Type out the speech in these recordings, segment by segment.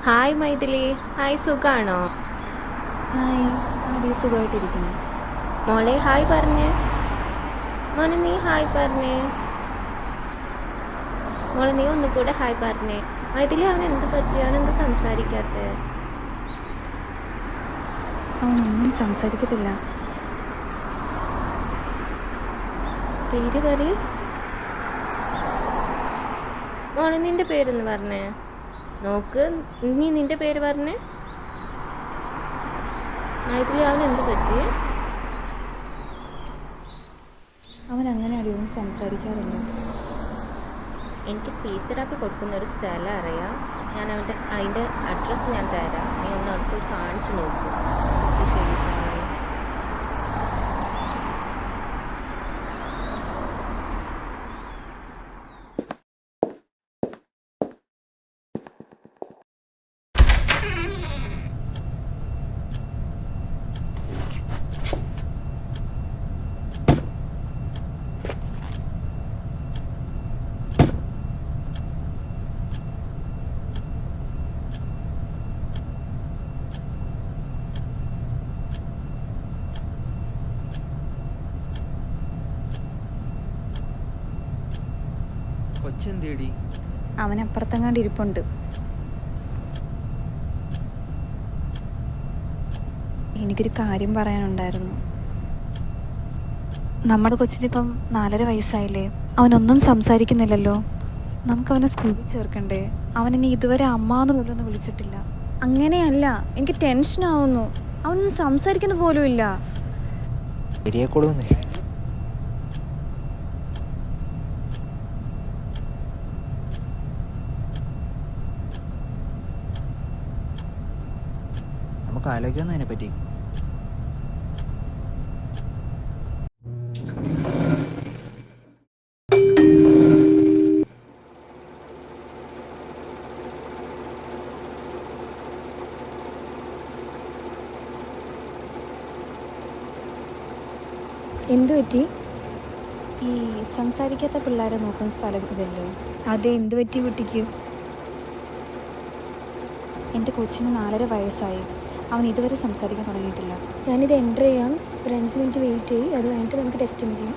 Hi Maithili. Hi, സുഖാണോ? Hi. ആടി സുഖമായിട്ടിരിക്കുന്നു. മോളെ ഹായ് പറഞ്ഞേ. മോനെ നീ ഹായ് പറഞ്ഞേ. മോളെ നീ ഒന്നുകൂടെ ഹായ് പറഞ്ഞേ. മൈഥിലി, അവൻ എന്ത് പറ്റിയാണ്, എന്ത് സംസാരിക്കാത്തെ? അവനൊന്നും സംസാരിക്കത്തില്ല. പേര് പറ. മോളെ നിന്റെ പേരൊന്ന് പറഞ്ഞേ. നോക്ക്, നീ നിന്റെ പേര് പറഞ്ഞേ. മൈഥിലി, അവൻ എന്ത് പറ്റി? അവൻ അങ്ങനെ അടിയൊന്നും സംസാരിക്കാറില്ല. എനിക്ക് സ്പീച്ച് തെറാപ്പി കൊടുക്കുന്ന ഒരു സ്ഥലം അറിയാം. ഞാൻ അതിൻ്റെ അഡ്രസ്സ് ഞാൻ തരാം. നീ ഒന്ന് അവിടെ പോയി കാണിച്ചു നോക്കൂ. ശരി, bye. കൊച്ചെന്തേടി? അവൻ അപ്പുറത്തെങ്ങാണ്ട് ഇരിപ്പുണ്ട്. എനിക്കൊരു കാര്യം പറയാനുണ്ടായിരുന്നു. നമ്മുടെ കൊച്ചിനിപ്പം 4.5 വയസ്സായില്ലേ? അവനൊന്നും സംസാരിക്കുന്നില്ലല്ലോ. നമുക്കവനെ സ്കൂളിൽ ചേർക്കണ്ടേ? അവനെന്നെ ഇതുവരെ അമ്മാന്ന് പോലും ഒന്നും വിളിച്ചിട്ടില്ല. അങ്ങനെയല്ല, എനിക്ക് ടെൻഷനാവുന്നു. അവനൊന്നും സംസാരിക്കുന്ന പോലും ഇല്ല. നമുക്ക് ആലോചിക്കാവുന്ന അതിനെ പറ്റി. എന്തു പറ്റി? ഈ സംസാരിക്കാത്ത പിള്ളേരെ നോക്കുന്ന സ്ഥലം ഇതല്ലേ? അതെ, എന്തു പറ്റി കുട്ടിക്ക്? എൻ്റെ കൊച്ചിന് 4.5 വയസ്സായി. അവൻ ഇതുവരെ സംസാരിക്കാൻ തുടങ്ങിയിട്ടില്ല. ഞാനിത് എൻ്റർ ചെയ്യാം. ഒരു 5 മിനിറ്റ് വെയിറ്റ് ചെയ്യും. അത് കഴിഞ്ഞിട്ട് നമുക്ക് ടെസ്റ്റിംഗ് ചെയ്യാം.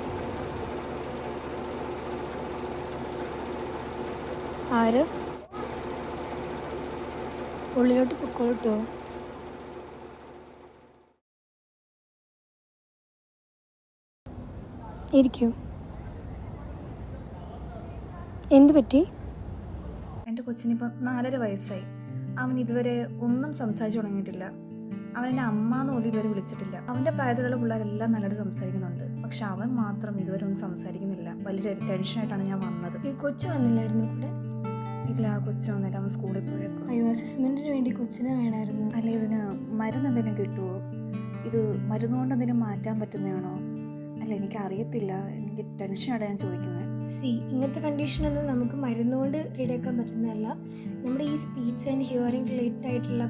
ആര്? ഉള്ളിലോട്ട് പൊക്കോളൂട്ടോ. ഇരിക്കൂ. എന്തു പറ്റി? എൻ്റെ കൊച്ചിനിപ്പം 4.5 വയസ്സായി. അവൻ ഇതുവരെ ഒന്നും സംസാരിച്ചു തുടങ്ങിയിട്ടില്ല. അവൻ എന്നെ അമ്മാന്ന് പോലും ഇതുവരെ വിളിച്ചിട്ടില്ല. അവൻ്റെ പ്രായത്തിലുള്ള പിള്ളേരെല്ലാം നല്ലതായിട്ട് സംസാരിക്കുന്നുണ്ട്. പക്ഷെ അവൻ മാത്രം ഇതുവരെ ഒന്നും സംസാരിക്കുന്നില്ല. വലിയ ടെൻഷനായിട്ടാണ് ഞാൻ വന്നത്. ഈ കൊച്ചു വന്നില്ലായിരുന്നു കൂടെ? ഇല്ല, കൊച്ചു വന്നിട്ട് അവൻ സ്കൂളിൽ പോയേക്കും. അയ്യോ, അസസ്മെൻറ്റിന് വേണ്ടി കൊച്ചിനെ വേണമായിരുന്നു. അല്ല, ഇതിന് മരുന്ന് എന്തെങ്കിലും കിട്ടുമോ? ഇത് മരുന്ന് കൊണ്ട് എന്തെങ്കിലും മാറ്റാൻ പറ്റുന്നതാണോ? അല്ല, എനിക്ക് അറിയത്തില്ല. എനിക്ക് ടെൻഷനായിട്ടാണ് ഞാൻ ചോദിക്കുന്നത്. ഇങ്ങനത്തെ കണ്ടീഷനൊന്നും നമുക്ക് മരുന്നുകൊണ്ട് റെഡിയാക്കാൻ പറ്റുന്നതല്ല. നമ്മുടെ ഈ സ്പീച്ച് ആൻഡ് ഹിയറിംഗ് റിലേറ്റഡ് ആയിട്ടുള്ള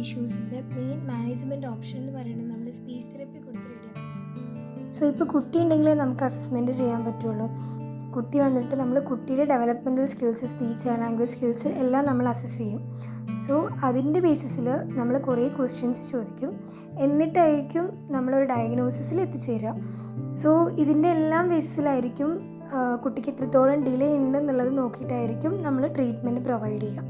ഇഷ്യൂസിൻ്റെ മെയിൻ മാനേജ്മെൻറ്റ് ഓപ്ഷൻ എന്ന് പറയുന്നത് നമ്മൾ സ്പീച്ച് തെറാപ്പി കൊടുത്ത് റെഡിയാക്കണം. സോ ഇപ്പോൾ കുട്ടി ഉണ്ടെങ്കിലേ നമുക്ക് അസസ്മെൻറ്റ് ചെയ്യാൻ പറ്റുള്ളൂ. കുട്ടി വന്നിട്ട് നമ്മൾ കുട്ടിയുടെ developmental skills, speech and language skills എല്ലാം നമ്മൾ അസസ് ചെയ്യും. സോ അതിൻ്റെ ബേസിസിൽ നമ്മൾ കുറേ ക്വസ്റ്റ്യൻസ് ചോദിക്കും. എന്നിട്ടായിരിക്കും നമ്മളൊരു ഡയഗ്നോസിസിൽ എത്തിച്ചേരുക. സോ ഇതിൻ്റെ എല്ലാം ബേസിസിലായിരിക്കും കുട്ടിക്ക് എത്രത്തോളം ഡിലേ ഉണ്ടെന്നുള്ളത് നോക്കിയിട്ടായിരിക്കും നമ്മൾ ട്രീറ്റ്മെൻറ്റ് പ്രൊവൈഡ് ചെയ്യുക.